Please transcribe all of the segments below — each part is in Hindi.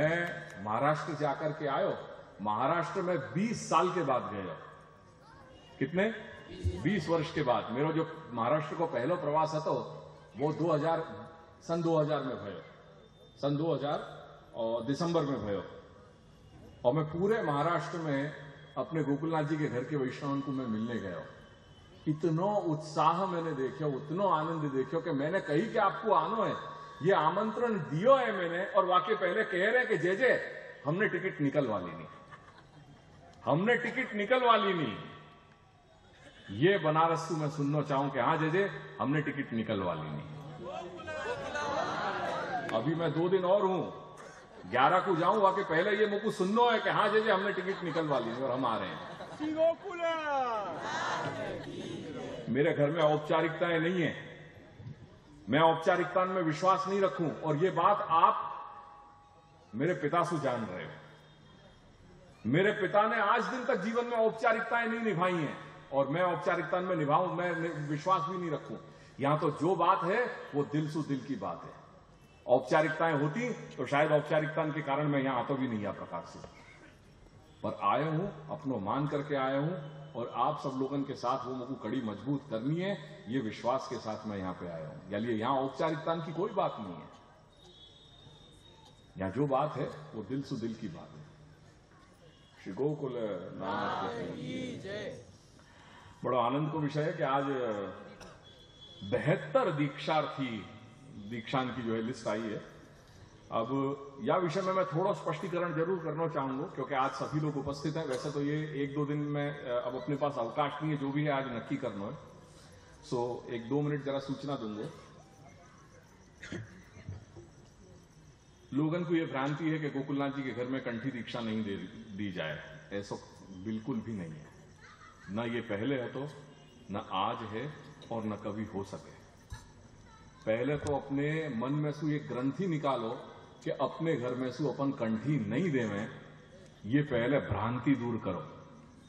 मैं महाराष्ट्र जाकर के आयो, महाराष्ट्र में 20 साल के बाद गयो। कितने? 20 वर्ष के बाद। मेरा जो महाराष्ट्र को पहलो प्रवास હતો वो सन 2000 में भयो, सन 2000 और दिसंबर में भयो। और मैं पूरे महाराष्ट्र में अपने गोकुलनाथ जी के घर के वैष्णवन को मैं मिलने गया। इतनो उत्साह मैंने देखो, उतनो आनंद देखो कि मैंने कही कि आपको आनो है, ये आमंत्रण दियो है मैंने, और वाकई पहले कह रहे कि जे हमने टिकट निकलवा ली नहीं, हमने टिकट निकलवा ली नहीं। ये बनारस को मैं सुनना चाहूं कि हाँ जे हमने टिकट निकलवा ली नहीं। अभी मैं 2 दिन और हूं, 11 को जाऊं, वाकई पहले ये मुझको सुनना है कि हाँ जे हमने टिकट निकलवा ली और हम आ रहे हैं। मेरे घर में औपचारिकताएं नहीं है, मैं औपचारिकता में विश्वास नहीं रखूं, और ये बात आप मेरे पिता से जान रहे हो। मेरे पिता ने आज दिन तक जीवन में औपचारिकताएं नहीं निभाई हैं, और मैं औपचारिकता में निभाऊं, मैं विश्वास भी नहीं रखूं। यहां तो जो बात है वो दिल से दिल की बात है। औपचारिकताएं होती तो शायद औपचारिकता के कारण मैं यहां आता भी नहीं आ प्रकाश से, पर आया हूं, अपनो मान करके आया हूं, और आप सब लोगों के साथ वो मुझको कड़ी मजबूत करनी है, ये विश्वास के साथ मैं यहां पे आया हूं। यानी यहां औपचारिकता की कोई बात नहीं है, यहां जो बात है वो दिल से दिल की बात है। श्री गोकुल नाथ की जय। बड़ा आनंद को विषय है कि आज 72 दीक्षार्थी दीक्षांत की जो है लिस्ट आई है। अब या विषय में मैं थोड़ा स्पष्टीकरण जरूर करना चाहूंगा, क्योंकि आज सभी लोग उपस्थित हैं। वैसे तो ये 1-2 दिन में अब अपने पास अवकाश नहीं है, जो भी है आज नक्की करना है। सो 1-2 मिनट जरा सूचना दूंगा। लोगों को ये भ्रांति है कि गोकुलनाथ जी के घर में कंठी दीक्षा नहीं दी जाए, ऐसा बिल्कुल भी नहीं है। न ये पहले है, तो न आज है, और न कभी हो सके। पहले तो अपने मन में से एक ग्रंथि निकालो कि अपने घर में से अपन कंठी नहीं देवें, ये पहले भ्रांति दूर करो।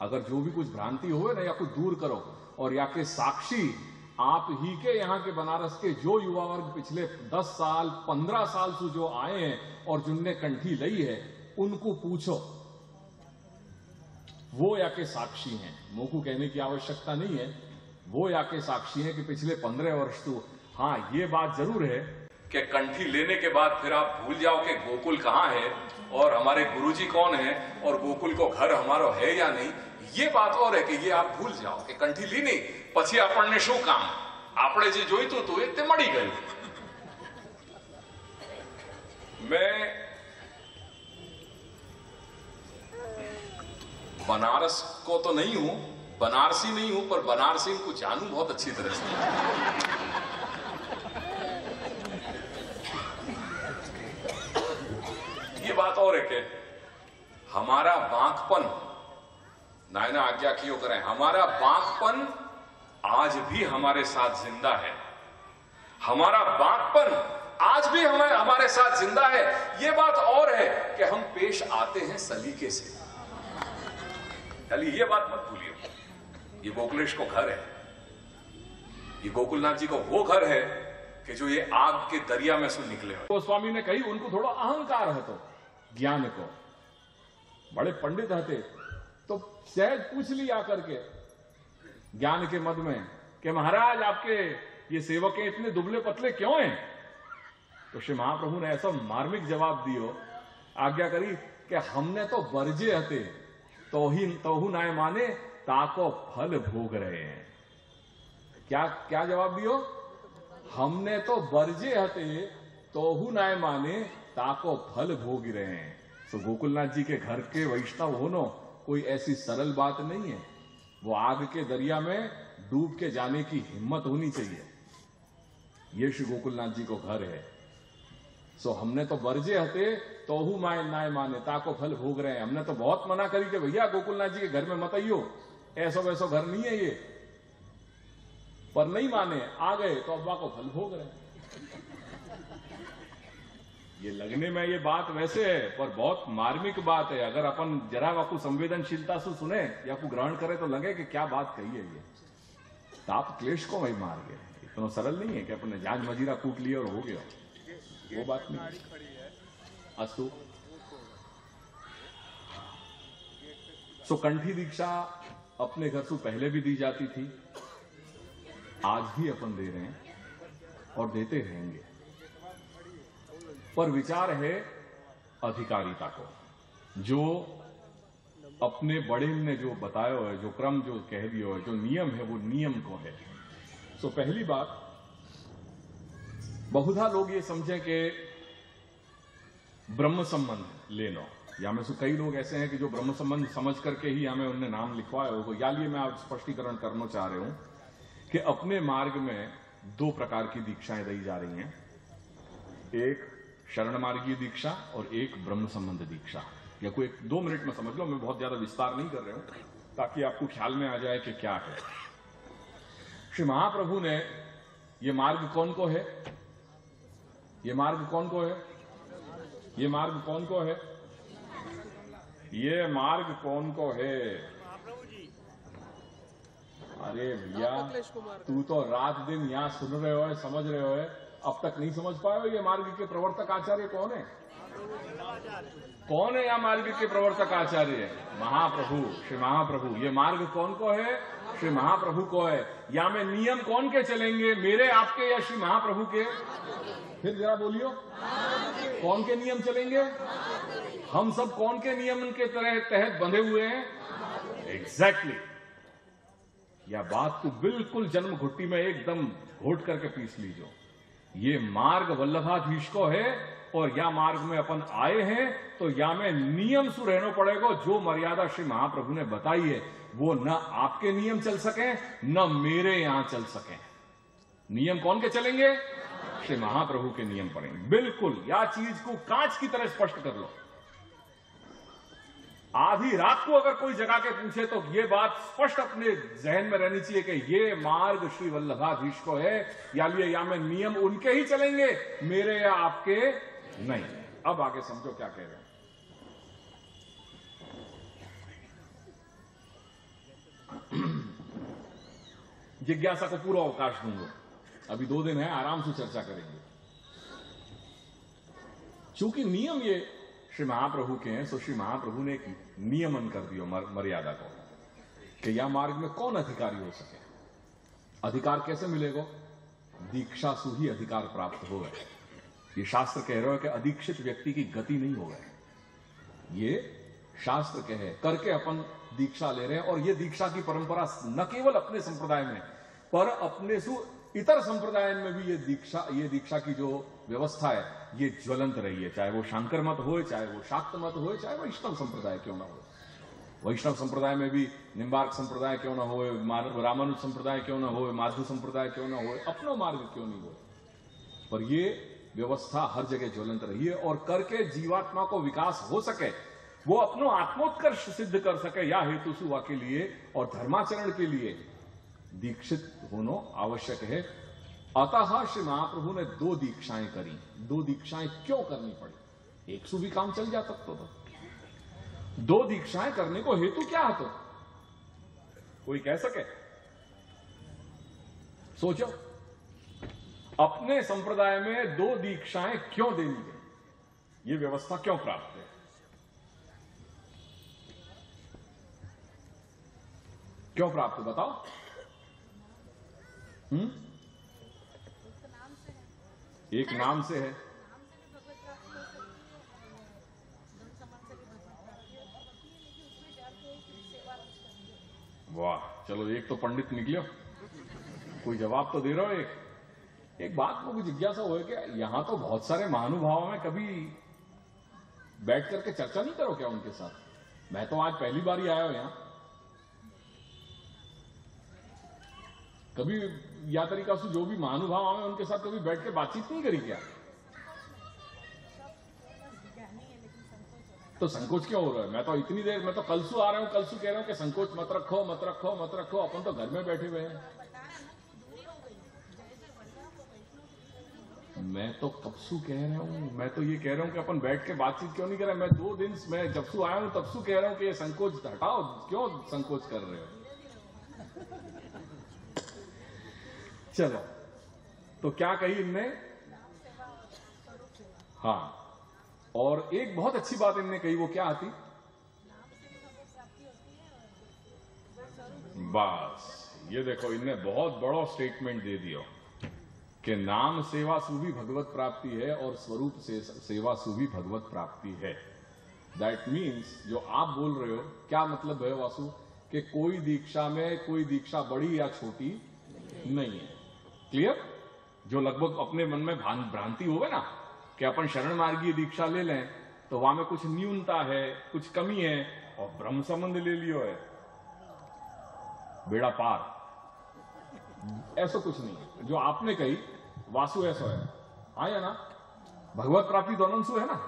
अगर जो भी कुछ भ्रांति हो ना, या कुछ दूर करो, और या के साक्षी आप ही के यहाँ के बनारस के जो युवा वर्ग पिछले 10 साल 15 साल से जो आए हैं और जिनने कंठी ली है, उनको पूछो, वो या के साक्षी हैं। मुझको कहने की आवश्यकता नहीं है, वो या के साक्षी हैं कि पिछले 15 वर्ष तो। हाँ, ये बात जरूर है कि कंठी लेने के बाद फिर आप भूल जाओ कि गोकुल कहाँ है, और हमारे गुरुजी कौन है, और गोकुल को घर हमारो है या नहीं। ये बात और है कि ये आप भूल जाओ कि कंठी ली नहीं, પછી આપણને શું કામ, આપણે જે જોઈતું હતું તે મળી ગયું। मैं बनारस को तो नहीं हूं, बनारसी नहीं हूं, पर बनारसी को जानू बहुत अच्छी तरह से। ये बात और है कि हमारा बांकपन, नायना आज्ञा कियो करें, हमारा बांकपन आज भी हमारे साथ जिंदा है। हमारा बांकपन आज भी हमारे साथ जिंदा है। ये बात और है कि हम पेश आते हैं सलीके से। चलिए ये बात मत भूलिए, ये गोकुलेश को घर है, ये गोकुलनाथ जी को वो घर है कि जो ये आग के दरिया में से निकले हो। तो स्वामी ने कही उनको थोड़ा अहंकार है, तो ज्ञान को बड़े पंडित रहते, तो सहज पूछ लिया करके ज्ञान के मद में कि महाराज आपके ये सेवक इतने दुबले पतले क्यों हैं? तो श्री महाप्रभु ने ऐसा मार्मिक जवाब दियो, आज्ञा करी कि हमने तो बरजे हते तोहू नाय माने ताको फल भोग रहे हैं। क्या क्या जवाब दियो? हमने तो बरजे हते तोहू नाय माने ताको फल भोग रहे हैं। तो गोकुलनाथ जी के घर के वैष्णव होनो कोई ऐसी सरल बात नहीं है। वो आग के दरिया में डूब के जाने की हिम्मत होनी चाहिए। ये श्री गोकुलनाथ जी को घर है। सो हमने तो बरजे हते तोहू नाय माने ताको फल भोग रहे हैं। हमने तो बहुत मना करी कि भैया गोकुलनाथ जी के घर में मत आइयो, ऐसा वैसा घर नहीं है ये, पर नहीं माने, आ गए तो अब्बा को फल भोग रहे हैं। ये लगने में ये बात वैसे है, पर बहुत मार्मिक बात है। अगर अपन जरा वाकू संवेदनशीलता से सुने या को ग्रहण करे तो लगे कि क्या बात कही है ये। ताप क्लेश को वही मार गए। इतना सरल नहीं है कि अपने जान मजीरा कूट लिया और हो गया, वो बात नहीं। अस्तु सो कंठी दीक्षा अपने घर से पहले भी दी जाती थी, आज भी अपन दे रहे हैं और देते रहेंगे। पर विचार है अधिकारिता को, जो अपने बड़े ने जो बताया है, जो क्रम जो कह दिया है, जो नियम है, वो नियम को है। सो पहली बात, बहुधा लोग ये समझे कि ब्रह्म संबंध ले लो, या में से कई लोग ऐसे हैं कि जो ब्रह्म संबंध समझ करके ही हमें उनने नाम लिखवाया होगा। या लिए मैं आप स्पष्टीकरण करना चाह रहे हूं कि अपने मार्ग में दो प्रकार की दीक्षाएं दी जा रही हैं, एक शरण मार्गीय दीक्षा और एक ब्रह्म संबंध दीक्षा। या कोई 2 मिनट में समझ लो, मैं बहुत ज्यादा विस्तार नहीं कर रहा हूं, ताकि आपको ख्याल में आ जाए कि क्या है। श्री महाप्रभु ने ये मार्ग कौन को है, ये मार्ग कौन को है, ये मार्ग कौन को है, ये मार्ग कौन को है? अरे भैया, तू तो रात दिन यहां सुन रहे हो, समझ रहे हो, अब तक नहीं समझ पाए हो ये मार्ग के प्रवर्तक आचार्य कौन है? कौन है यह मार्ग के प्रवर्तक आचार्य? महाप्रभु, श्री महाप्रभु। ये मार्ग कौन को है? श्री महाप्रभु को है। या में नियम कौन के चलेंगे, मेरे आपके या श्री महाप्रभु के? फिर जरा बोलियो, कौन के नियम चलेंगे? हम सब कौन के नियम के तहत बंधे हुए हैं? एग्जैक्टली। या बात को बिल्कुल जन्म घुट्टी में एकदम घोट करके पीस लीजिए। ये मार्ग वल्लभाधीश को है, और या मार्ग में अपन आए हैं तो या में नियम सु रहना पड़ेगा। जो मर्यादा श्री महाप्रभु ने बताई है वो न आपके नियम चल सके, न मेरे यहां चल सके। नियम कौन के चलेंगे? श्री महाप्रभु के नियम पड़ेंगे। बिल्कुल, या चीज को कांच की तरह स्पष्ट कर लो। आधी रात को अगर कोई जगा के पूछे तो ये बात स्पष्ट अपने जहन में रहनी चाहिए कि ये मार्ग श्री वल्लभाधीश को है, या लिए या में नियम उनके ही चलेंगे, मेरे या आपके नहीं। अब आगे समझो क्या कह रहे हैं। जिज्ञासा को पूरा अवकाश दूंगा, अभी 2 दिन है, आराम से चर्चा करेंगे। चूंकि नियम ये श्री महाप्रभु के हैं, सो श्री महाप्रभु ने एक नियमन कर दिया मर्यादा को कि यह मार्ग में कौन अधिकारी हो सके। अधिकार कैसे मिलेगा? दीक्षा से ही अधिकार प्राप्त होगा। ये शास्त्र कह रहे हो कि अदीक्षित व्यक्ति की गति नहीं होगा। ये शास्त्र कहे करके अपन दीक्षा ले रहे हैं, और ये दीक्षा की परंपरा न केवल अपने संप्रदाय में, पर अपने सु इतर संप्रदाय में भी ये दीक्षा की जो व्यवस्था है ये ज्वलंत रही है। चाहे वो शांकर मत हो, चाहे वो शाक्त मत हो, चाहे वैष्णव संप्रदाय क्यों ना हो। वैष्णव संप्रदाय में भी निम्बार्क संप्रदाय क्यों ना हो, रामानुज संप्रदाय क्यों ना हो, माधव संप्रदाय क्यों ना हो, अपना मार्ग क्यों नहीं हो, पर ये व्यवस्था हर जगह ज्वलंत रही है। और करके जीवात्मा को विकास हो सके, वो अपनो आत्मोत्कर्ष सिद्ध कर सके, या हेतु सुवा के लिए और धर्माचरण के लिए दीक्षित होना आवश्यक है। अतः श्री महाप्रभु ने 2 दीक्षाएं करी। 2 दीक्षाएं क्यों करनी पड़ी? एक सु भी काम चल जाता तो 2 दीक्षाएं करने को हेतु क्या है? तो कोई कह सके? सोचो, अपने संप्रदाय में 2 दीक्षाएं क्यों देनी गई? ये व्यवस्था क्यों प्राप्त है? क्यों प्राप्त, बताओ। एक नाम से है। वाह, चलो एक तो पंडित निकलो, कोई जवाब तो दे रहे हो। एक बात को भी जिज्ञासा हो कि यहां तो बहुत सारे महानुभावों में कभी बैठ करके चर्चा नहीं करो क्या उनके साथ? मैं तो आज पहली बार ही आया हूं यहां। कभी या तरीका से जो भी महानुभाव आए उनके साथ कभी बैठ के बातचीत नहीं करी क्या? तो संकोच क्यों हो रहा है? मैं तो इतनी देर, मैं तो कल से आ रहा हूं, कल से कह रहा हूं कि संकोच मत रखो, मत रखो, मत रखो। अपन तो घर में बैठे हुए हैं। मैं तो कब से कह रहा हूं, मैं तो ये कह रहा हूं कि अपन बैठ के बातचीत क्यों नहीं कर रहे। मैं 2 दिन, मैं जब से आया हूं तब से कह रहा हूं कि ये संकोच हटाओ, क्यों संकोच कर रहे हो? चलो, तो क्या कही इनने? हाँ, और एक बहुत अच्छी बात इनने कही, वो क्या आती? बस ये देखो, इनने बहुत बड़ो स्टेटमेंट दे दियो कि नाम सेवा सु भी भगवत प्राप्ति है और स्वरूप से सेवा सु भी भगवत प्राप्ति है। दैट मीन्स जो आप बोल रहे हो, क्या मतलब है वासु, कि कोई दीक्षा में कोई दीक्षा बड़ी या छोटी नहीं है। क्लियर? जो लगभग अपने मन में भ्रांति होवे ना कि अपन शरण मार्गीय दीक्षा ले लें तो वहां में कुछ न्यूनता है, कुछ कमी है, और ब्रह्म संबंध ले लियो है, बेड़ा पार। ऐसा कुछ नहीं है जो आपने कही वासु, ऐसा है आया ना। भगवत प्राप्ति दोनों सु है ना,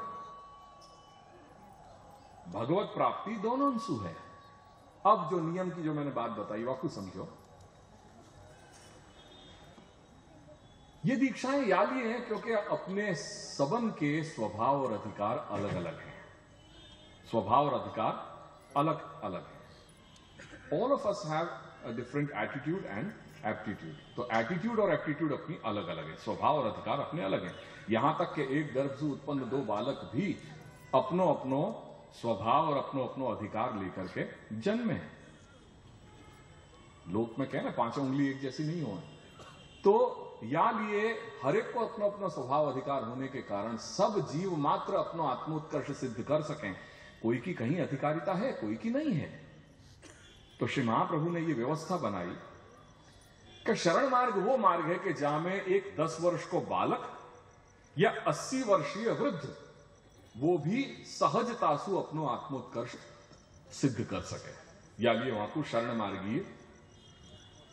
भगवत प्राप्ति दोनों सु है। अब जो नियम की जो मैंने बात बताई वाकु समझो, ये दीक्षाएं या लिए हैं क्योंकि अपने सबन के स्वभाव और अधिकार अलग अलग हैं। स्वभाव और अधिकार अलग अलग है। All of us have a different attitude and aptitude. तो एटीट्यूड और एप्टीट्यूड अपनी अलग अलग है, स्वभाव और अधिकार अपने अलग हैं। यहां तक कि एक गर्भ से उत्पन्न दो बालक भी अपनो अपनो स्वभाव और अपनो अपनो अधिकार लेकर के जन्मे हैं। लोक में कहना पांचों उंगली एक जैसी नहीं हो, तो या लिए हर एक को अपना अपना स्वभाव अधिकार होने के कारण सब जीव मात्र अपना आत्मोत्कर्ष सिद्ध कर सकें। कोई की कहीं अधिकारिता है, कोई की नहीं है। तो श्री महाप्रभु ने यह व्यवस्था बनाई कि शरण मार्ग वो मार्ग है कि जहां में एक 10 वर्ष को बालक या 80 वर्षीय वृद्ध वो भी सहजतासु अपनो आत्मोत्कर्ष सिद्ध कर सके। या लिए वहां को शरण मार्गीय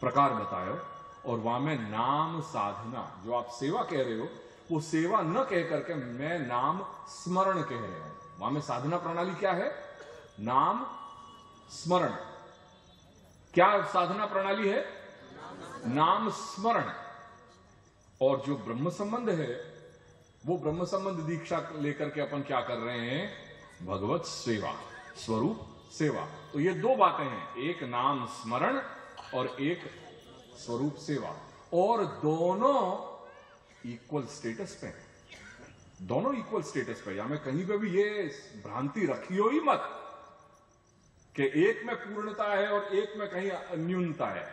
प्रकार बतायो। और वहां में नाम साधना, जो आप सेवा कह रहे हो, वो सेवा न कह करके मैं नाम स्मरण कह रहे हूं। वहां में साधना प्रणाली क्या है? नाम स्मरण। क्या साधना प्रणाली है? नाम स्मरण। और जो ब्रह्म संबंध है, वो ब्रह्म संबंध दीक्षा लेकर के अपन क्या कर रहे हैं? भगवत सेवा, स्वरूप सेवा। तो ये दो बातें हैं, एक नाम स्मरण और एक स्वरूप सेवा, और दोनों इक्वल स्टेटस पे, दोनों इक्वल स्टेटस पे। या मैं कहीं पे भी ये भ्रांति रखियो ही मत कि एक में पूर्णता है और एक में कहीं न्यूनता है,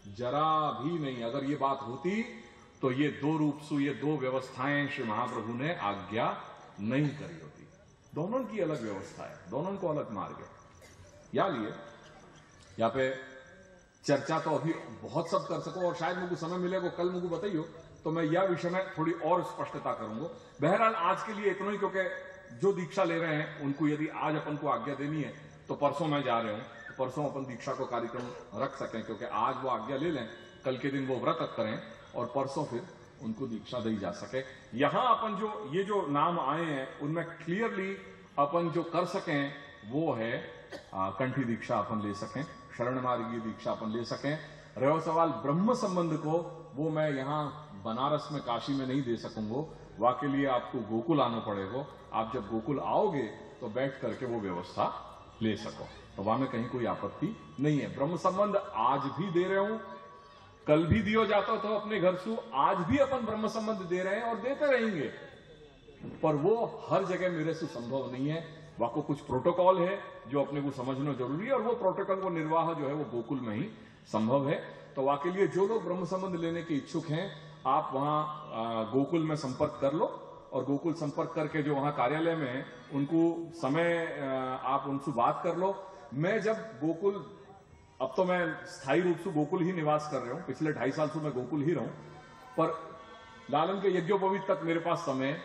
जरा भी नहीं। अगर ये बात होती तो ये दो रूपसु, ये दो व्यवस्थाएं श्री महाप्रभु ने आज्ञा नहीं करी होती। दोनों की अलग व्यवस्था है, दोनों को अलग मार्ग है। या लिए यहां पे चर्चा तो अभी बहुत सब कर सको, और शायद मुझे समय मिलेगा कल मुझे बताइयो तो मैं यह विषय में थोड़ी और स्पष्टता करूंगा। बहरहाल आज के लिए इतना ही, क्योंकि जो दीक्षा ले रहे हैं उनको यदि आज अपन को आज्ञा देनी है तो परसों मैं जा रहा हूं, तो परसों अपन दीक्षा को कार्यक्रम रख सकें, क्योंकि आज वो आज्ञा ले लें, कल के दिन वो व्रत करें और परसों फिर उनको दीक्षा दी जा सके। यहां अपन जो ये जो नाम आए हैं उनमें क्लियरली अपन जो कर सकें वो है कंठी दीक्षा अपन ले सकें, शरण मार्गीय दीक्षा अपन ले सकें। रहो सवाल ब्रह्म संबंध को, वो मैं यहां बनारस में काशी में नहीं दे सकूंगा, वहां के लिए आपको गोकुल आना पड़ेगा। आप जब गोकुल आओगे तो बैठ करके वो व्यवस्था ले सको, तो वहां में कहीं कोई आपत्ति नहीं है। ब्रह्म संबंध आज भी दे रहे हूं, कल भी दियो जाता था अपने घर से, आज भी अपन ब्रह्म संबंध दे रहे हैं और देते रहेंगे, पर वो हर जगह मेरे से संभव नहीं है। वहां को कुछ प्रोटोकॉल है जो अपने को समझना जरूरी है, और वो प्रोटोकॉल को निर्वाह जो है वो गोकुल में ही संभव है। तो वहां के लिए जो लोग ब्रह्म संबंध लेने के इच्छुक हैं, आप वहां गोकुल में संपर्क कर लो, और गोकुल संपर्क करके जो वहां कार्यालय में है उनको समय आप उनसे बात कर लो। मैं जब गोकुल, अब तो मैं स्थायी रूप से गोकुल ही निवास कर रहा हूं, पिछले 2.5 साल से मैं गोकुल ही रहूं, पर लालन के यज्ञोपवीत तक मेरे पास समय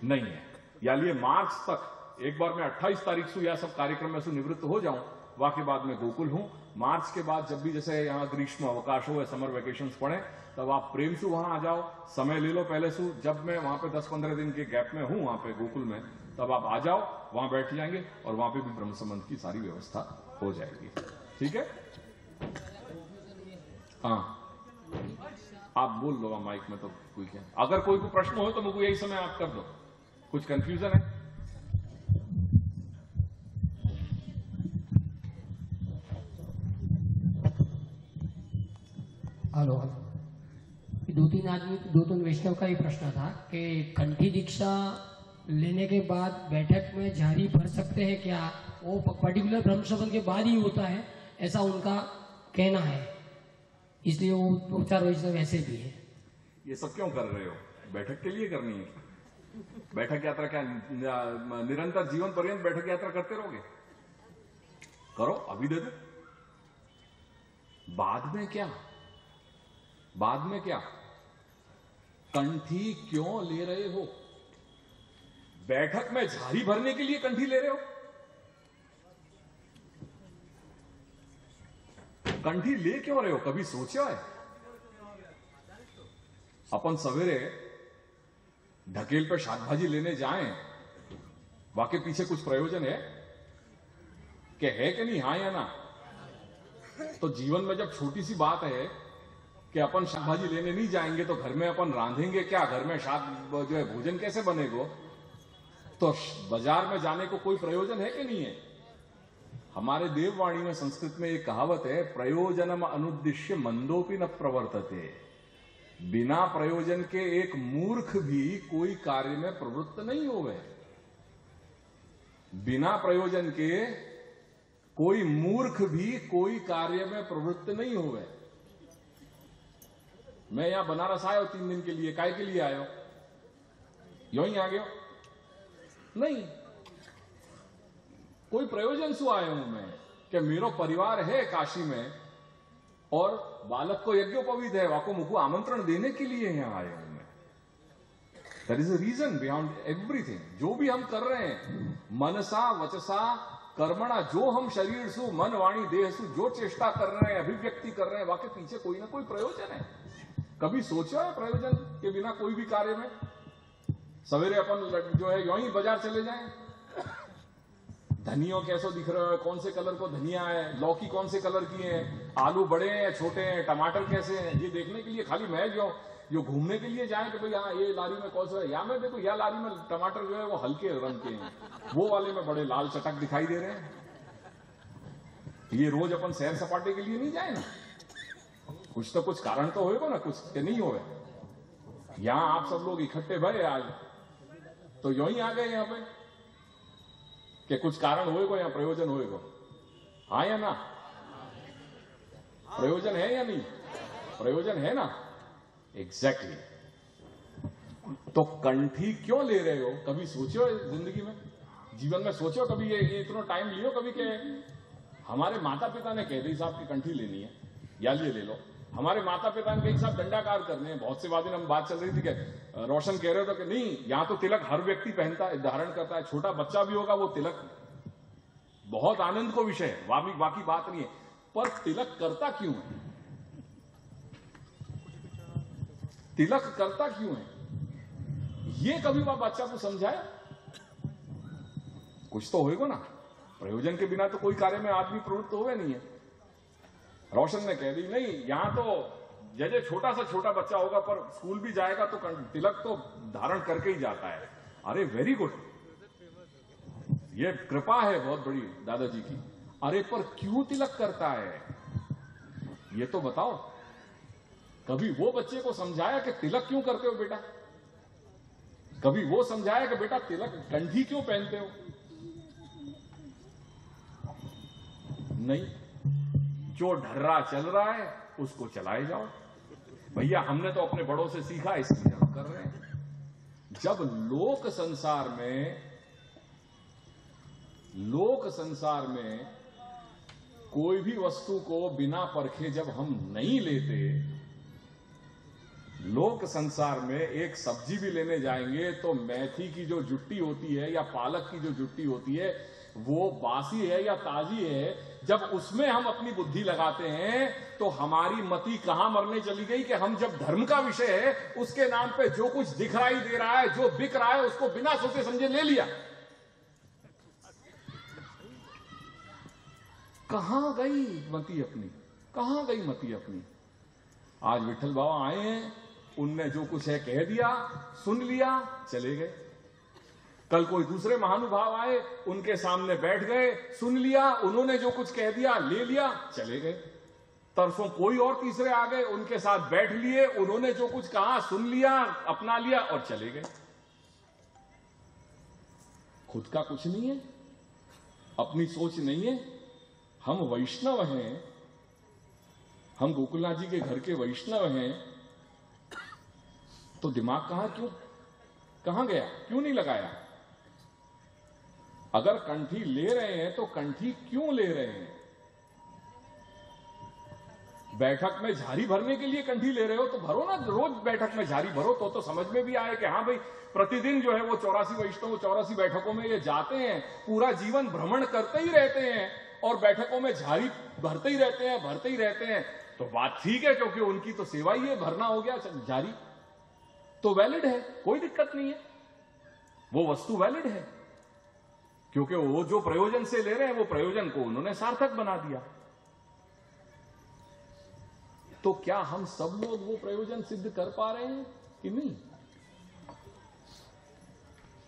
नहीं है। या लिए मार्च तक एक बार मैं 28 तारीख से यह सब कार्यक्रम में से निवृत्त हो जाऊं, वहां के बाद मैं गोकुल हूं। मार्च के बाद जब भी जैसे यहाँ ग्रीष्म अवकाश हो या समर वेकेशंस पड़े, तब आप प्रेम से वहां आ जाओ, समय ले लो पहले से। जब मैं वहां पे 10-15 दिन के गैप में हूं वहां पे गोकुल में, तब आप आ जाओ, वहां बैठ जाएंगे और वहां पे भी ब्रह्म संबंध की सारी व्यवस्था हो जाएगी। ठीक है? हाँ, आप बोल लो माइक में, तो कोई क्या, अगर कोई को प्रश्न हो तो मुझे यही समय आप कर दो। कुछ कंफ्यूजन है? हेलो, 2-3 वैष्णव का ही प्रश्न था कि कंठी दीक्षा लेने के बाद बैठक में झाड़ी भर सकते हैं क्या? वो पर्टिकुलर ब्रह्म संबंध के बाद ही होता है, ऐसा उनका कहना है, इसलिए वो 2-4 वैष्णव वैसे भी है। ये सब क्यों कर रहे हो? बैठक के लिए करनी है? बैठक यात्रा क्या निरंतर जीवन पर्यंत बैठक यात्रा करते रहोगे? करो, अभी दे दो। बाद में क्या? बाद में क्या? कंठी क्यों ले रहे हो? बैठक में झाड़ी भरने के लिए कंठी ले रहे हो? कंठी ले क्यों रहे हो? कभी सोचा है? अपन सवेरे ढकेल पे शाकभाजी लेने जाएं, वाकई पीछे कुछ प्रयोजन है कि है कि नहीं? हाँ या ना? तो जीवन में जब छोटी सी बात है कि अपन शाकभाजी लेने नहीं जाएंगे तो घर में अपन रांधेंगे क्या? घर में जो है भोजन कैसे बनेगा? तो बाजार में जाने को कोई प्रयोजन है कि नहीं है? हमारे देववाणी में संस्कृत में एक कहावत है, प्रयोजनम अनुद्दिश्य मंदोपि न प्रवर्तते। बिना प्रयोजन के एक मूर्ख भी कोई कार्य में प्रवृत्त नहीं होवे। बिना प्रयोजन के कोई मूर्ख भी कोई कार्य में प्रवृत्त नहीं होवे। मैं यहां बनारस आया हूं 3 दिन के लिए, काय के लिए आया हूं? यूं ही आ गया? नहीं, कोई प्रयोजन से आया हूं मैं कि मेरा परिवार है काशी में और बालक को यज्ञोपवीत है, वाको मुझको आमंत्रण देने के लिए यहां आया हूं मैं। There is a reason beyond everything. जो भी हम कर रहे हैं, मनसा वचसा कर्मणा, जो हम शरीर सु मन वाणी देह सु जो चेष्टा कर रहे हैं, अभिव्यक्ति कर रहे हैं, वाकई पीछे कोई ना कोई प्रयोजन है। कभी सोचा है प्रयोजन के बिना कोई भी कार्य में? सवेरे अपन जो है यूं ही बाजार चले जाएं, धनिया कैसा दिख रहा है, कौन से कलर को धनिया है, लौकी कौन से कलर की है, आलू बड़े हैं छोटे हैं, टमाटर कैसे हैं, ये देखने के लिए खाली मैं जो घूमने के लिए जाए कि भाई हाँ ये लारी में कौन सा है, या मैं देखो या लारी में टमाटर जो है वो हल्के रंग के हैं, वो वाले में बड़े लाल चटक दिखाई दे रहे हैं। ये रोज अपन सैर सपाटे के लिए नहीं जाए ना? कुछ तो कुछ कारण तो होगा ना, कुछ के नहीं होगा। यहां आप सब लोग इकट्ठे भरे आज तो यूं ही आ गए यहां पे कि कुछ कारण होएगा या प्रयोजन होएगा? हाँ या ना? प्रयोजन है या नहीं? प्रयोजन है ना? एग्जैक्टली। तो कंठी क्यों ले रहे हो? कभी सोचो जिंदगी में, जीवन में सोचो कभी? ये इतना टाइम लियो कभी के हमारे माता पिता ने कह दी साहब की कंठी लेनी है या ये ले लो। हमारे माता पिता ने कही साहब दंडाकार करने हैं। बहुत से बाद में हम बात चल रही थी कि रोशन कह रहे थे कि नहीं, यहां तो तिलक हर व्यक्ति पहनता है, धारण करता है, छोटा बच्चा भी होगा वो तिलक बहुत आनंद को विषय है, बाकी बात नहीं है। पर तिलक करता क्यों है? तिलक करता क्यों है? ये कभी वह बच्चा को समझाया? कुछ तो होएगा ना। प्रयोजन के बिना तो कोई कार्य में आदमी प्रवृत्त होगा नहीं है। रोशन ने कह दी नहीं, यहां तो जैसे छोटा सा छोटा बच्चा होगा पर स्कूल भी जाएगा तो तिलक तो धारण करके ही जाता है। अरे वेरी गुड, ये कृपा है बहुत बड़ी दादाजी की। अरे पर क्यों तिलक करता है ये तो बताओ। कभी वो बच्चे को समझाया कि तिलक क्यों करते हो बेटा? कभी वो समझाया कि बेटा तिलक कंठी क्यों पहनते हो? नहीं, जो ढर्रा चल रहा है उसको चलाए जाओ। भैया हमने तो अपने बड़ों से सीखा, इसलिए हम कर रहे हैं। जब लोक संसार में कोई भी वस्तु को बिना परखे जब हम नहीं लेते, लोक संसार में एक सब्जी भी लेने जाएंगे तो मेथी की जो जुट्टी होती है या पालक की जो जुट्टी होती है वो बासी है या ताजी है, जब उसमें हम अपनी बुद्धि लगाते हैं तो हमारी मति कहां मरने चली गई कि हम जब धर्म का विषय है उसके नाम पे जो कुछ दिखाई दे रहा है, जो बिक रहा है, उसको बिना सोचे समझे ले लिया। कहां गई मति अपनी? कहां गई मति अपनी? आज विठल बाबा आए हैं, उनने जो कुछ है कह दिया, सुन लिया, चले गए। कल कोई दूसरे महानुभाव आए, उनके सामने बैठ गए, सुन लिया, उन्होंने जो कुछ कह दिया, ले लिया, चले गए। तरसों कोई और तीसरे आ गए, उनके साथ बैठ लिए, उन्होंने जो कुछ कहा, सुन लिया, अपना लिया और चले गए। खुद का कुछ नहीं है, अपनी सोच नहीं है। हम वैष्णव हैं, हम गोकुलनाथ जी के घर के वैष्णव हैं, तो दिमाग कहां गया, क्यों नहीं लगाया? अगर कंठी ले रहे हैं तो कंठी क्यों ले रहे हैं? बैठक में झारी भरने के लिए कंठी ले रहे हो तो भरो ना, रोज बैठक में झारी भरो, तो समझ में भी आए कि हाँ भाई प्रतिदिन जो है वो 84 वैष्णव 84 बैठकों में ये जाते हैं, पूरा जीवन भ्रमण करते ही रहते हैं और बैठकों में झारी भरते ही रहते हैं, तो बात ठीक है, क्योंकि उनकी तो सेवा ही है, भरना हो गया झारी तो वैलिड है, कोई दिक्कत नहीं है, वो वस्तु वैलिड है, क्योंकि वो जो प्रयोजन से ले रहे हैं वो प्रयोजन को उन्होंने सार्थक बना दिया। तो क्या हम सब लोग वो प्रयोजन सिद्ध कर पा रहे हैं कि नहीं?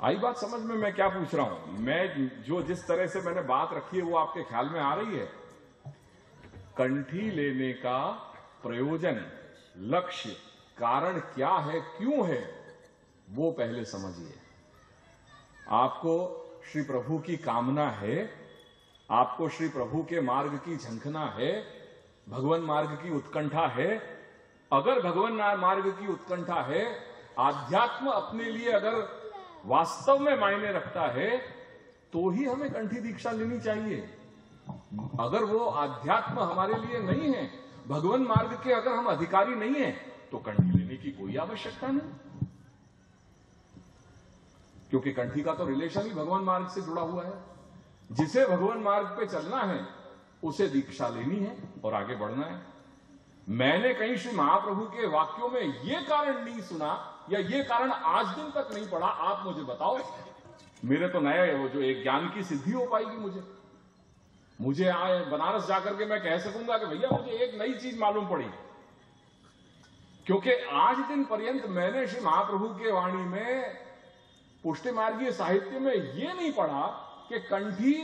आई बात समझ में? मैं क्या पूछ रहा हूं, मैं जो जिस तरह से मैंने बात रखी है वो आपके ख्याल में आ रही है? कंठी लेने का प्रयोजन, लक्ष्य, कारण क्या है, क्यों है, वो पहले समझिए। आपको श्री प्रभु की कामना है, आपको श्री प्रभु के मार्ग की झंखना है, भगवान मार्ग की उत्कंठा है। अगर भगवान मार्ग की उत्कंठा है, आध्यात्म अपने लिए अगर वास्तव में मायने रखता है, तो ही हमें कंठी दीक्षा लेनी चाहिए। अगर वो आध्यात्म हमारे लिए नहीं है, भगवान मार्ग के अगर हम अधिकारी नहीं है, तो कंठी लेने की कोई आवश्यकता नहीं, क्योंकि कंठी का तो रिलेशन ही भगवान मार्ग से जुड़ा हुआ है। जिसे भगवान मार्ग पे चलना है उसे दीक्षा लेनी है और आगे बढ़ना है। मैंने कहीं श्री महाप्रभु के वाक्यों में यह कारण नहीं सुना या ये कारण आज दिन तक नहीं पढ़ा, आप मुझे बताओ। मेरे तो नया है वो जो एक ज्ञान की सिद्धि हो पाएगी मुझे बनारस जाकर के मैं कह सकूंगा कि भैया मुझे एक नई चीज मालूम पड़ी, क्योंकि आज दिन पर्यंत मैंने श्री महाप्रभु के वाणी में पुष्टि मार्गीय साहित्य में यह नहीं पढ़ा कि कंठी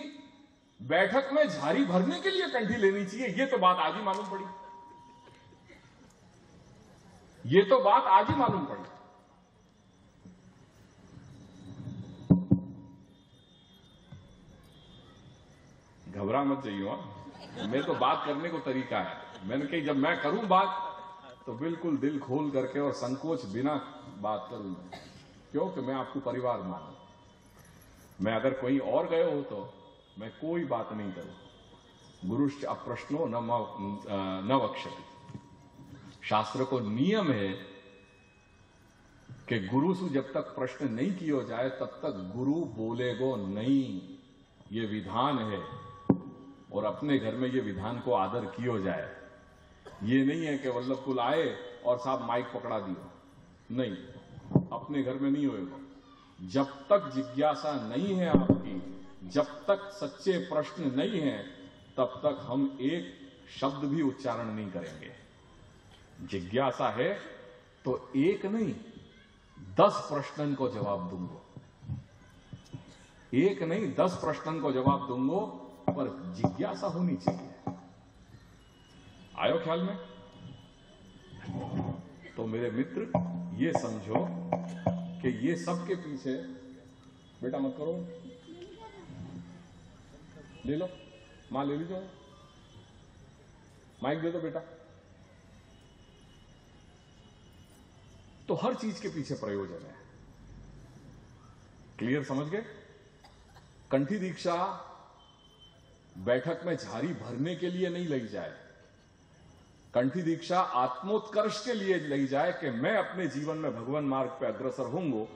बैठक में झारी भरने के लिए कंठी लेनी चाहिए। ये तो बात आज ही मालूम पड़ी, ये तो बात आज ही मालूम पड़ी। घबरा मत जाइए, मैं तो बात करने को तरीका है। मैंने कही जब मैं करूं बात तो बिल्कुल दिल खोल करके और संकोच बिना बात करूं, क्योंकि मैं आपको परिवार मानू। मैं अगर कोई और गए हो तो मैं कोई बात नहीं करूं। गुरुश्च अप्रश्नो न वक्ष्यति। शास्त्र को नियम है कि गुरु से जब तक प्रश्न नहीं किया जाए तब तक गुरु बोलेगो नहीं, ये विधान है। और अपने घर में ये विधान को आदर किया जाए। ये नहीं है कि वल्लभ कुल आए और साहब माइक पकड़ा दिया, नहीं, अपने घर में नहीं होएगा। जब तक जिज्ञासा नहीं है आपकी, जब तक सच्चे प्रश्न नहीं है, तब तक हम एक शब्द भी उच्चारण नहीं करेंगे। जिज्ञासा है तो एक नहीं 10 प्रश्नन को जवाब दूंगा, एक नहीं 10 प्रश्नन को जवाब दूंगा, पर जिज्ञासा होनी चाहिए। आयो ख्याल में? तो मेरे मित्र ये समझो कि ये सब के पीछे, बेटा मत करो, ले लो, मां ले लीजिए, माइक दे दो बेटा। तो हर चीज के पीछे प्रयोजन है। क्लियर, समझ गए? कंठी दीक्षा बैठक में झारी भरने के लिए नहीं ली जाए, कंठी दीक्षा आत्मोत्कर्ष के लिए ली जाए कि मैं अपने जीवन में भगवान मार्ग पे अग्रसर होऊंगा।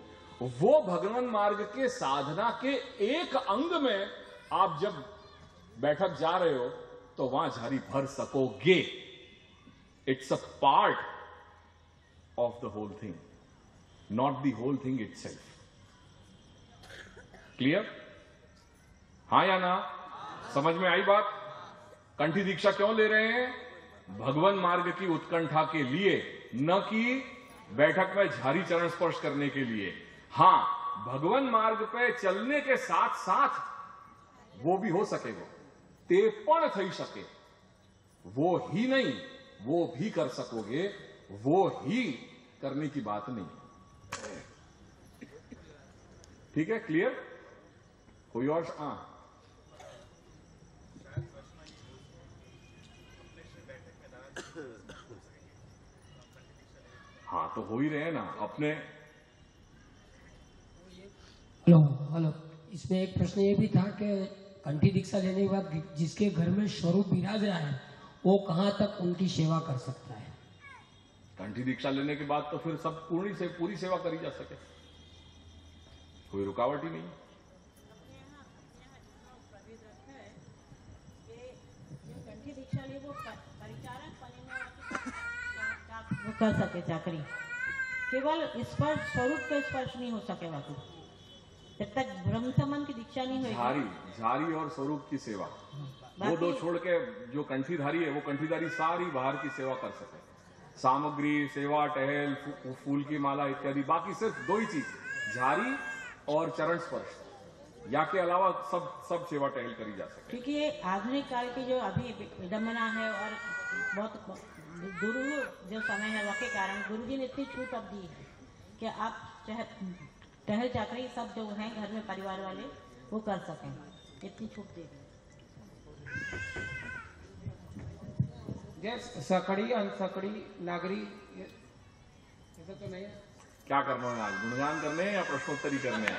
वो भगवान मार्ग के साधना के एक अंग में आप जब बैठक जा रहे हो तो वहां झारी भर सकोगे। It's a part of the whole thing, not the whole thing itself. Clear? हाँ या ना? समझ में आई बात? कंठी दीक्षा क्यों ले रहे हैं? भगवान मार्ग की उत्कंठा के लिए, न कि बैठक में झारी चरण स्पर्श करने के लिए। हां, भगवान मार्ग पे चलने के साथ साथ वो भी हो सकेगा, तेपण थई सके, वो ही नहीं, वो भी कर सकोगे, वो ही करने की बात नहीं। ठीक है? क्लियर? कोई और? हाँ, हाँ तो हो ही रहे हैं ना अपने। हेलो हेलो, इसमें एक प्रश्न ये भी था कि कंठी दीक्षा लेने के बाद जिसके घर में स्वरूप विराज रहा है वो कहाँ तक उनकी सेवा कर सकता है? कंठी दीक्षा लेने के बाद तो फिर सब पूरी सेवा करी जा सके, कोई रुकावट ही नहीं। कंठी दीक्षा ली वो परिचारक वो कर सके चाकरी, केवल स्पर्श स्वरूप का स्पर्श नहीं हो सके बाकी जब तक ब्रह्म समन की दीक्षा नहीं होगी। झारी और स्वरूप की सेवा वो दो छोड़ के जो कंठीधारी है वो कंठीधारी सारी बाहर की सेवा कर सके, सामग्री सेवा टहल फूल की माला इत्यादि, बाकी सिर्फ दो ही चीज, झारी और चरण स्पर्श, या के अलावा सब सेवा टहल करी जा सके। क्योंकि ये आधुनिक काल की जो अभी विडम्बना है और बहुत दुर्लभ जो समय है वह के कारण गुरुजी ने इतनी छूट अब दी है कि आप टहल चाकरी सब जो हैं घर में परिवार वाले वो कर सकें, इतनी छूट दे दी। सकड़ी अनसकड़ी नागरी ऐसा तो नहीं है? क्या करना है आज, गुणगान करने हैं या प्रश्नोत्तरी करने हैं?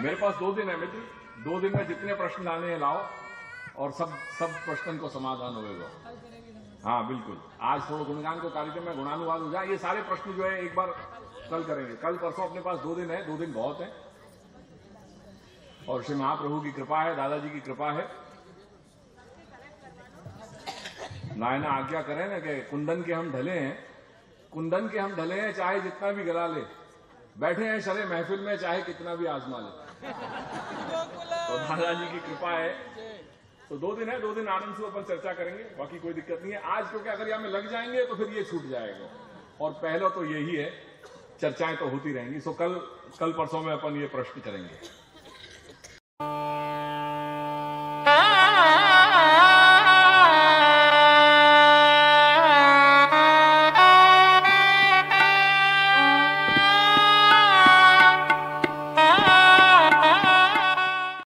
मेरे पास 2 दिन है मित्र, 2 दिन में जितने प्रश्न लाने हैं लाओ और सब प्रश्न को समाधान होगा। हाँ बिल्कुल, आज थोड़ा गुणगान को कार्यक्रम में गुणानुवाद हो जाए, ये सारे प्रश्न जो है एक बार कल करेंगे, कल परसों अपने पास 2 दिन है, 2 दिन बहुत है। और श्री महाप्रभु की कृपा है, दादाजी की कृपा है, नायना आज्ञा करें ना कि कुंदन के हम ढले हैं, चाहे जितना भी गला ले, बैठे हैं शरे महफिल में चाहे कितना भी आजमा ले। तो दादाजी की कृपा है, तो 2 दिन है, 2 दिन आनंद से अपन चर्चा करेंगे, बाकी कोई दिक्कत नहीं है। आज क्योंकि अगर यहाँ में लग जाएंगे तो फिर ये छूट जाएगा, और पहला तो यही है, चर्चाएं तो होती रहेंगी। सो कल परसों में अपन ये प्रश्न करेंगे।